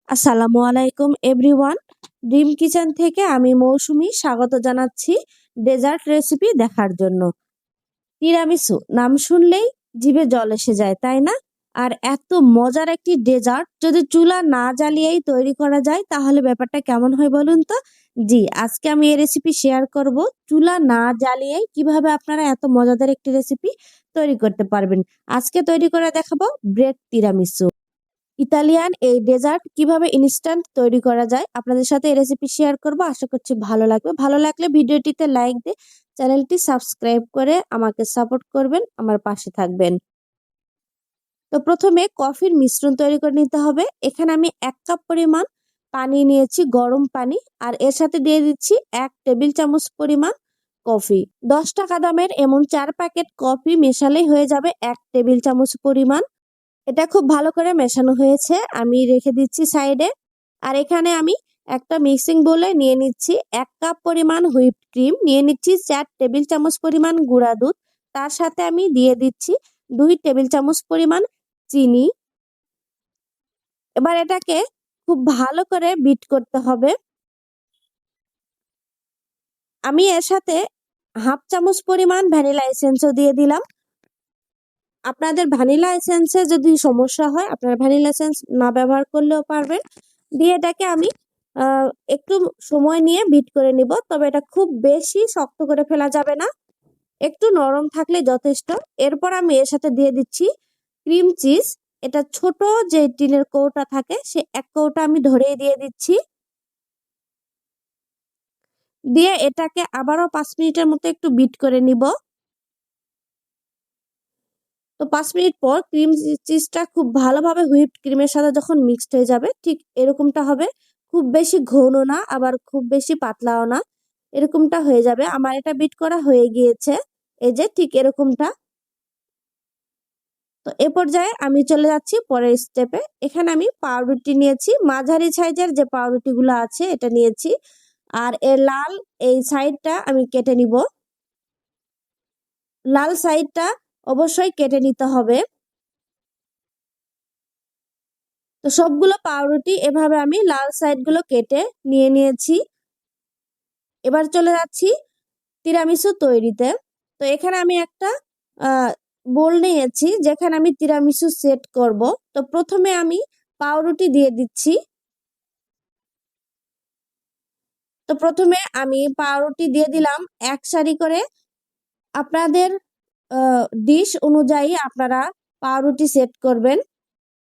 আসসালামু আলাইকুম everyone. Dream kitchen থেকে আমি মৌসুমী স্বাগত জানাচ্ছি ডেজার্ট রেসিপি দেখার জন্য। তিরামিসু নাম শুনলেই জিভে জল এসে যায়, তাই না? আর এত মজার একটি ডেজার্ট যদি চুলা না জ্বালিয়েই তৈরি করা যায় তাহলে ব্যাপারটা কেমন হয় বলুন তো? জি, আজকে আমি এই রেসিপি শেয়ার করব চুলা না জ্বালিয়েই কিভাবে আপনারা এত মজাদার একটি রেসিপি তৈরি করতে পারবেন। আজকে তৈরি করে দেখাবো ব্রেড তিরামিসু। ইতালিয়ান এই ডেজার্ট কিভাবে ইনস্ট্যান্ট তৈরি করা যায় আপনাদের সাথে এই রেসিপি শেয়ার করব। আশা করছি ভালো লাগবে। ভালো লাগলে ভিডিওটিতে লাইক দিয়ে চ্যানেলটি সাবস্ক্রাইব করে আমাকে সাপোর্ট করবেন, আমার পাশে থাকবেন। তো প্রথমে কফির মিশ্রণ তৈরি করে নিতে হবে। এখানে আমি 1 কাপ পরিমাণ পানি নিয়েছি, গরম পানি, আর এর সাথে দিয়ে দিচ্ছি 1 টেবিল চামচ পরিমাণ কফি। 10 টাকা দামের এমন 4 প্যাকেট কফি মেশালেই হয়ে যাবে 1 টেবিল চামচ পরিমাণ। এটা খুব ভালো করে মেশানো হয়েছে, আমি রেখে দিচ্ছি সাইডে। আর এখানে আমি একটা মিক্সিং বোলে নিয়ে নিচ্ছি 1 কাপ পরিমাণ হুইপড ক্রিম, নিয়ে নিচ্ছি 4 টেবিল চামচ পরিমাণ গুঁড়া দুধ, তার সাথে আমি দিয়ে দিচ্ছি 2 টেবিল চামচ পরিমাণ চিনি। এবার এটাকে খুব ভালো করে বিট করতে হবে। আমি এর সাথে হাফ চামচ পরিমাণ ভ্যানিলা এসেন্সও দিয়ে দিলাম। আপনাদের ভ্যানিলা এসেন্সে যদি সমস্যা হয় আপনারা ভ্যানিলা এসেন্স না ব্যবহার করলেও পারবেন। দিয়ে এটাকে আমি একটু সময় নিয়ে বিট করে নিব, তবে এটা খুব বেশি শক্ত করে ফেলা যাবে না, একটু নরম থাকলে যথেষ্ট। এরপর আমি এর সাথে দিয়ে দিচ্ছি ক্রিম চিজ। এটা ছোট যে টিনের কৌটা থাকে সে 1 কৌটা আমি ধরেই দিয়ে দিচ্ছি। দিয়ে এটাকে আবারও 5 মিনিটের মতো একটু বিট করে নিব। তো 5 মিনিট পর ক্রিম চিজটা খুব ভালোভাবে হুইপড ক্রিমের সাথে যখন মিক্সড হয়ে যাবে ঠিক এরকমটা হবে। খুব বেশি ঘন না আবার খুব বেশি পাতলাও না, এরকমটা হয়ে যাবে। আমার এটা বিট করা হয়ে গিয়েছে, এই যে ঠিক এরকমটা। তো এ পর্যায়ে আমি চলে যাচ্ছি পরের স্টেপে। এখানে আমি পাউরুটি নিয়েছি, মাঝারি সাইজের যে পাউরুটিগুলো আছে এটা নিয়েছি। আর এর লাল এই সাইডটা আমি কেটে নিব। লাল সাইডটা অবশ্যই কেটে নিতে হবে। তো সবগুলো পাউরুটি এভাবে আমি লাল সাইডগুলো কেটে নিয়ে নিয়েছি। এবার চলে যাচ্ছি তিরামিসু তৈরিতে। তো এখানে আমি একটা বোল নিয়েছি যেখানে আমি তিরামিসু সেট করব। তো প্রথমে আমি পাউরুটি দিয়ে দিচ্ছি। তো প্রথমে আমি পাউরুটি দিয়ে দিলাম 1 সারি করে। আপনাদের ডিশ অনুযায়ী আপনারা পাউরুটি সেট করবেন।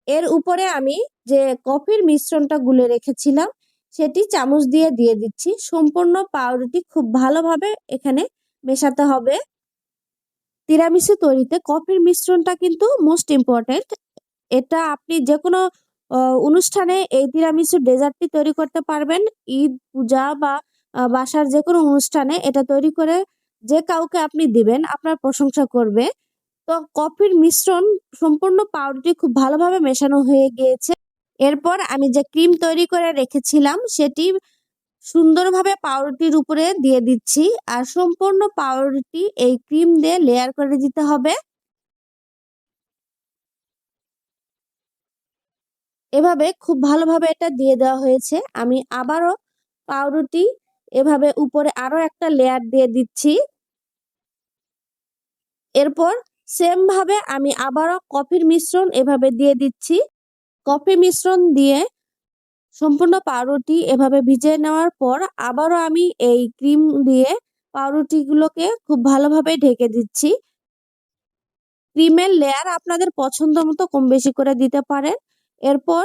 এর উপরে আমি যে কফির মিশ্রণটা গুলে রেখেছিলাম সেটি চামচ দিয়ে দিয়ে দিচ্ছি। সম্পূর্ণ পাউরুটি খুব ভালোভাবে এখানে মেশাতে হবে। তিরামিসু তৈরিতে কফির মিশ্রণটা কিন্তু মোস্ট ইম্পর্টেন্ট। এটা আপনি যে কোনো অনুষ্ঠানে এই তিরামিসু ডেজার্টটি তৈরি করতে পারবেন। ঈদ, পূজা বা বাসার যে কোনো অনুষ্ঠানে এটা তৈরি করে যে কাউকে আপনি দিবেন আপনার প্রশংসা করবে। তো কফির মিশ্রণ সম্পূর্ণ পাউরুটি খুব ভালোভাবে মেশানো হয়ে গিয়েছে। এরপর আমি যে ক্রিম তৈরি করে রেখেছিলাম সেটি সুন্দরভাবে পাউরুটির উপরে দিয়ে দিচ্ছি। আর সম্পূর্ণ পাউরুটি এই ক্রিম দিয়ে লেয়ার করে দিতে হবে। এভাবে খুব ভালোভাবে এটা দিয়ে দেওয়া হয়েছে। আমি আবারও পাউরুটি এভাবে উপরে আরো একটা লেয়ার দিয়ে দিচ্ছি। এরপর সেম ভাবে আমি আবারও কফির মিশ্রণ এভাবে দিয়ে দিচ্ছি। কফি মিশ্রণ দিয়ে সম্পূর্ণ পাউরুটি এভাবে ভিজিয়ে নেওয়ার পর আবারও আমি এই ক্রিম দিয়ে পাউরুটিগুলোকে খুব ভালোভাবে ঢেকে দিচ্ছি। ক্রিমের লেয়ার আপনাদের পছন্দ মতো কম বেশি করে দিতে পারেন। এরপর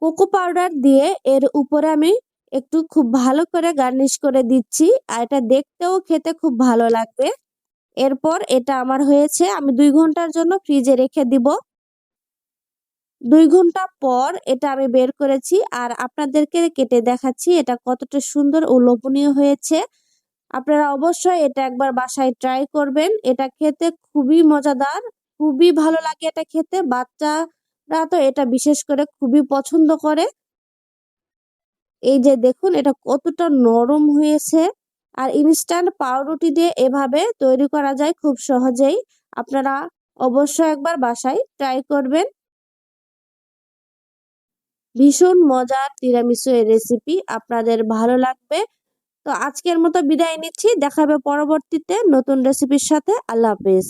কোকো পাউডার দিয়ে এর উপরে আমি একটু খুব ভালো করে গার্নিশ করে দিচ্ছি, আর এটা দেখতেও খেতে খুব ভালো লাগবে। এরপর এটা আমার হয়েছে, আমি 2 ঘন্টার জন্য ফ্রিজে রেখে দিব। 2 ঘন্টা পর এটা আমি বের করেছি আর আপনাদেরকে কেটে দেখাচ্ছি এটা কতটা সুন্দর ও লোভনীয় হয়েছে। আপনারা অবশ্যই এটা একবার বাসায় ট্রাই করবেন। এটা খেতে খুবই মজাদার, খুবই ভালো লাগে এটা খেতে। বাচ্চারা তো এটা বিশেষ করে খুবই পছন্দ করে। এই যে দেখুন এটা কতটা নরম হয়েছে। আর ইনস্ট্যান্ট পাউরুটি দিয়ে এভাবে তৈরি করা যায় খুব সহজেই। আপনারা অবশ্যই একবার বাসায় ট্রাই করবেন। ভীষণ মজার তিরামিসু এর রেসিপি, আপনাদের ভালো লাগবে। তো আজকের মতো বিদায় নিচ্ছি, দেখা হবে পরবর্তীতে নতুন রেসিপির সাথে। আল্লাহ হাফেজ।